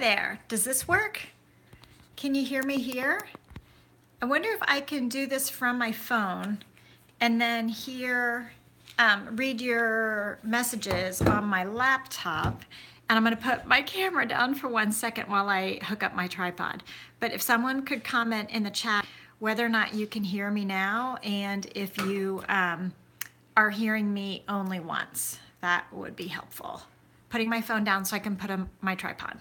there. Does this work? Can you hear me here? I wonder if I can do this from my phone and then read your messages on my laptop. And I'm gonna put my camera down for 1 second while I hook up my tripod. But if someone could comment in the chat whether or not you can hear me now and if you are hearing me only once, that would be helpful. Putting my phone down so I can put my tripod.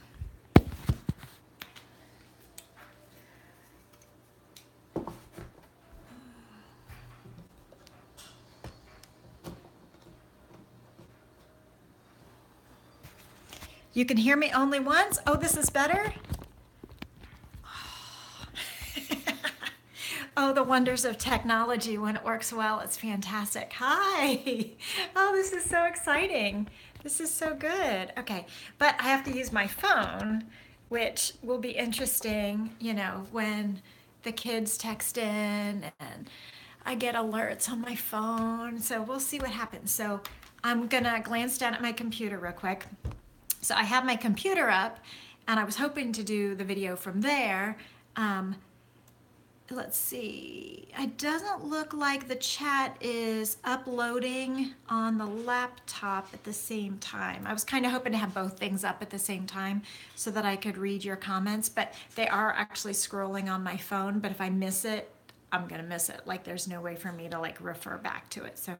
You can hear me only once? Oh, this is better? Oh, the wonders of technology when it works well. It's fantastic. Hi. Oh, this is so exciting. This is so good. Okay, but I have to use my phone, which will be interesting, you know, when the kids text in and I get alerts on my phone. So we'll see what happens. So I'm gonna glance down at my computer real quick. So I have my computer up and I was hoping to do the video from there. Let's see, it doesn't look like the chat is uploading on the laptop at the same time. I was kind of hoping to have both things up at the same time so that I could read your comments, but they are actually scrolling on my phone, but if I miss it, I'm gonna miss it. Like there's no way for me to like refer back to it. So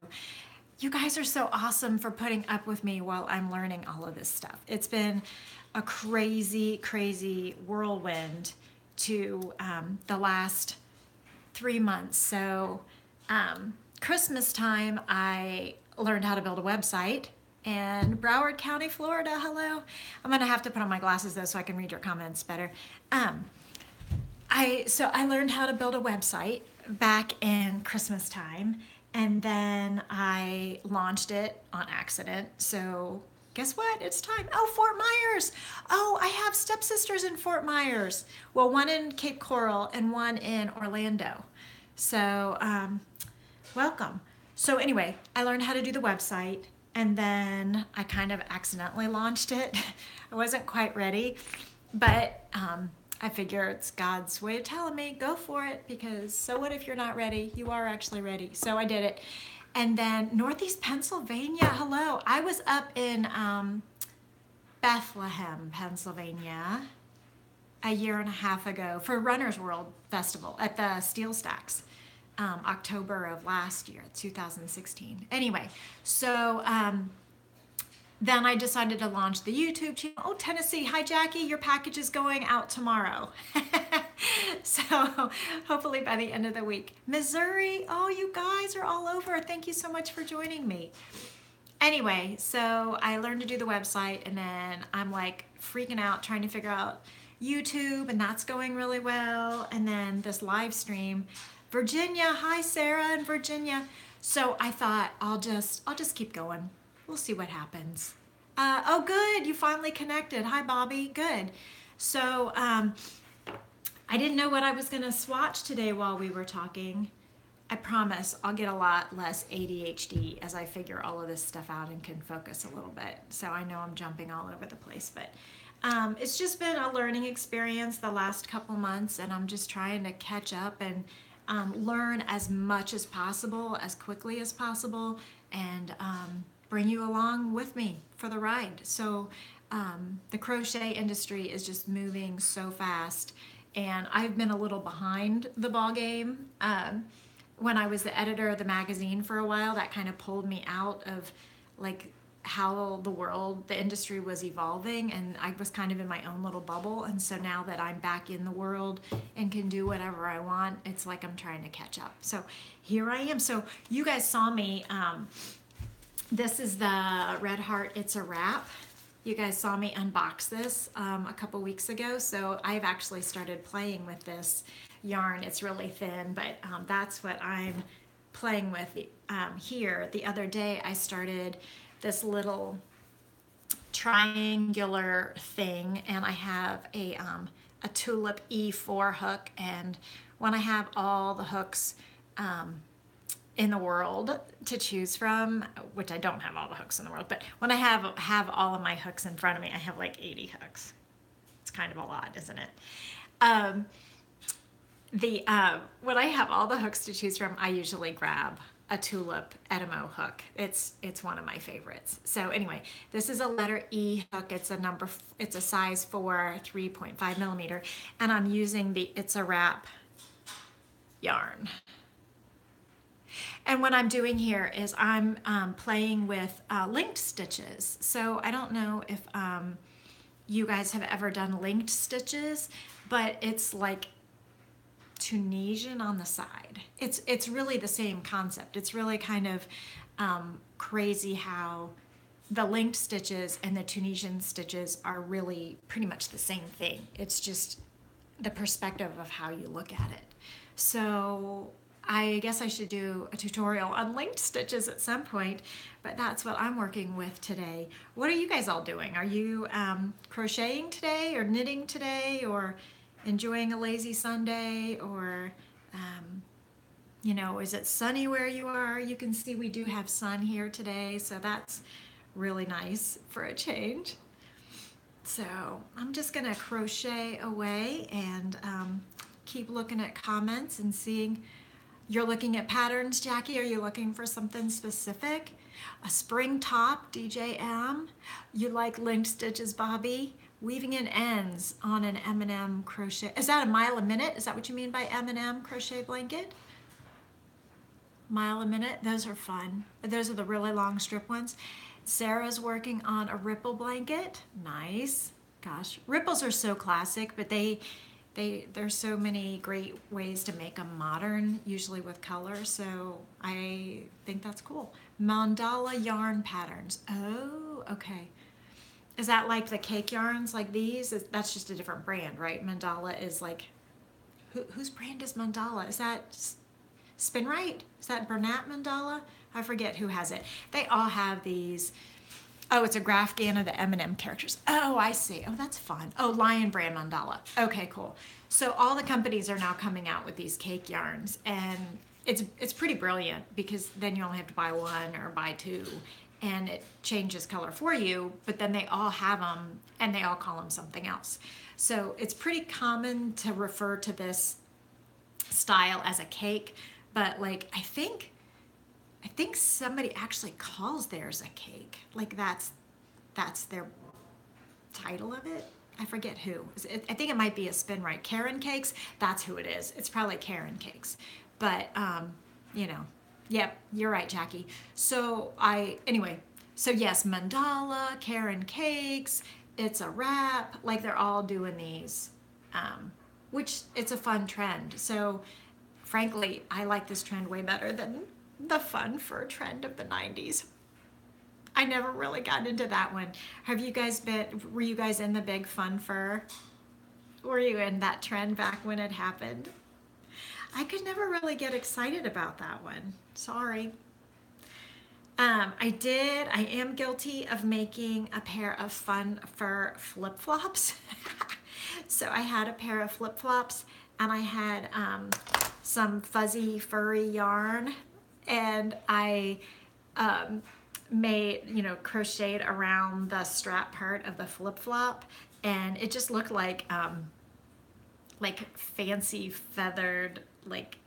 you guys are so awesome for putting up with me while I'm learning all of this stuff. It's been a crazy, crazy whirlwind to the last 3 months. So Christmas time, I learned how to build a website in Broward County, Florida. Hello. I'm gonna have to put on my glasses though so I can read your comments better. So I learned how to build a website back in Christmas time, and then I launched it on accident. So guess what? It's time. Oh, Fort Myers. Oh, I have stepsisters in Fort Myers. Well, one in Cape Coral and one in Orlando. So welcome. So anyway, I learned how to do the website and then I kind of accidentally launched it. I wasn't quite ready, but I figure it's God's way of telling me, go for it, because so what if you're not ready? You are actually ready. So I did it. And then Northeast Pennsylvania, hello. I was up in Bethlehem, Pennsylvania a year and a half ago for Runner's World Festival at the Steel Stacks, October of last year, 2016. Anyway, so then I decided to launch the YouTube channel. Oh, Tennessee, hi Jackie, your package is going out tomorrow. So hopefully by the end of the week. Missouri, oh, you guys are all over. Thank you so much for joining me. Anyway, so I learned to do the website and then I'm like freaking out trying to figure out YouTube, and that's going really well. And then this live stream, Virginia, hi Sarah in Virginia. So I thought I'll just keep going. We'll see what happens. Oh, good, you finally connected. Hi, Bobby, good. So I didn't know what I was gonna swatch today while we were talking. I promise I'll get a lot less ADHD as I figure all of this stuff out and can focus a little bit. So I know I'm jumping all over the place, but it's just been a learning experience the last couple months, and I'm just trying to catch up and learn as much as possible, as quickly as possible, and bring you along with me for the ride. So the crochet industry is just moving so fast, and I've been a little behind the ball game. When I was the editor of the magazine for a while, that kind of pulled me out of like how the industry was evolving, and I was kind of in my own little bubble. And so now that I'm back in the world and can do whatever I want, it's like I'm trying to catch up. So here I am. So you guys saw me, this is the Red Heart It's a Wrap. You guys saw me unbox this a couple weeks ago. So I've actually started playing with this yarn. It's really thin, but that's what I'm playing with here. The other day I started this little triangular thing, and I have a tulip E4 hook, and when I have all the hooks in the world to choose from, which I don't have all the hooks in the world, but when I have all of my hooks in front of me, I have like 80 hooks. It's kind of a lot, isn't it? When I have all the hooks to choose from, I usually grab a tulip Edamo hook. It's one of my favorites. So anyway, this is a letter E hook. It's a size 4, 3.5 millimeter, and I'm using the It's a Wrap yarn. And what I'm doing here is I'm playing with linked stitches. So I don't know if you guys have ever done linked stitches, but it's like Tunisian on the side. It's really the same concept. It's really kind of crazy how the linked stitches and the Tunisian stitches are really pretty much the same thing. It's just the perspective of how you look at it. So I guess I should do a tutorial on linked stitches at some point, but that's what I'm working with today. What are you guys all doing? Are you crocheting today or knitting today or enjoying a lazy Sunday, or you know, is it sunny where you are? You can see we do have sun here today, so that's really nice for a change. So I'm just gonna crochet away and keep looking at comments and seeing. You're looking at patterns, Jackie? Are you looking for something specific? A spring top, DJM. You like linked stitches, Bobby? Weaving in ends on an M&M crochet. Is that a mile a minute? Is that what you mean by M&M crochet blanket? Mile a minute, those are fun. Those are the really long strip ones. Sarah's working on a ripple blanket. Nice. Gosh, ripples are so classic, but there's so many great ways to make them modern, usually with color, so I think that's cool. Mandala yarn patterns. Oh, okay. Is that like the cake yarns like these? That's just a different brand, right? Mandala is like, whose brand is Mandala? Is that Spin Right? Is that Bernat Mandala? I forget who has it. They all have these. Oh, it's a Grafgan of the M&M characters. Oh, I see. Oh, that's fun. Oh, Lion Brand Mandala. Okay, cool. So all the companies are now coming out with these cake yarns, and it's pretty brilliant because then you only have to buy one or buy two, and it changes color for you, but then they all have them, and they all call them something else. So it's pretty common to refer to this style as a cake, but like I think somebody actually calls theirs a cake. Like that's their title of it. I forget who. I think it might be a Spin Right. Karen Cakes, that's who it is. It's probably Karen Cakes. But, you know, yep, you're right, Jackie. So so yes, Mandala, Karen Cakes, It's a Wrap, like they're all doing these, which it's a fun trend. So frankly, I like this trend way better than the fun fur trend of the 90s. I never really got into that one. Were you guys in the big fun fur? Were you in that trend back when it happened? I could never really get excited about that one. Sorry. I am guilty of making a pair of fun fur flip-flops. So I had a pair of flip-flops and I had some fuzzy furry yarn, and I crocheted around the strap part of the flip-flop, and it just looked like fancy feathered, like,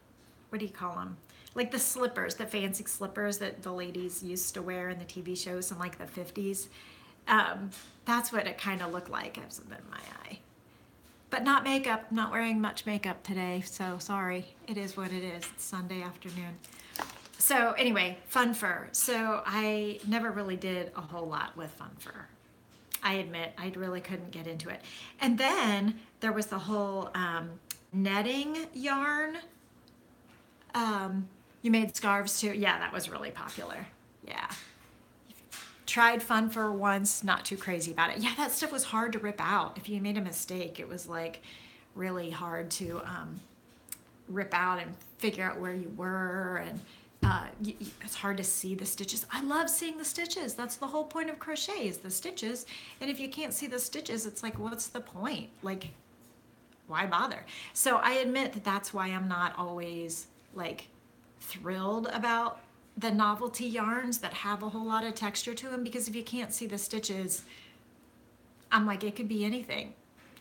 what do you call them? Like the slippers, the fancy slippers that the ladies used to wear in the TV shows in like the 50s. That's what it kind of looked like. I have something in my eye. But not makeup, not wearing much makeup today, so sorry. It is what it is. It's Sunday afternoon. So anyway, fun fur. So I never really did a whole lot with fun fur. I admit I really couldn't get into it. And then there was the whole netting yarn. You made scarves too? Yeah, that was really popular. Yeah. Tried fun fur once, not too crazy about it. Yeah, that stuff was hard to rip out. If you made a mistake, it was like really hard to rip out and figure out where you were, and it's hard to see the stitches. I love seeing the stitches. That's the whole point of crochet, is the stitches. And if you can't see the stitches, it's like, what's the point? Like, why bother? So I admit that that's why I'm not always like thrilled about the novelty yarns that have a whole lot of texture to them, because if you can't see the stitches, I'm like, it could be anything.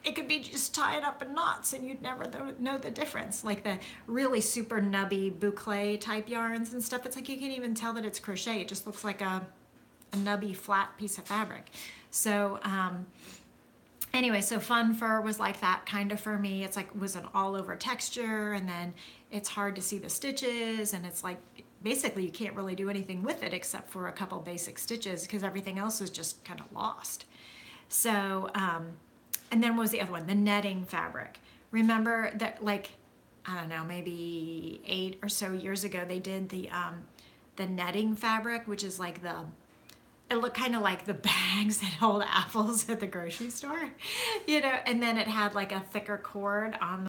it could be just tied up in knots and you'd never know the difference. Like the really super nubby boucle type yarns and stuff, it's like you can't even tell that it's crochet. It just looks like a nubby flat piece of fabric. So anyway, so fun fur was like that kind of for me. It's like was an all over texture, and then it's hard to see the stitches, and it's like basically you can't really do anything with it except for a couple basic stitches because everything else is just kind of lost. So and then what was the other one? The netting fabric. Remember that, like, I don't know, maybe 8 or so years ago, they did the netting fabric, which is like it looked kind of like the bags that hold apples at the grocery store, you know, and then it had like a thicker cord on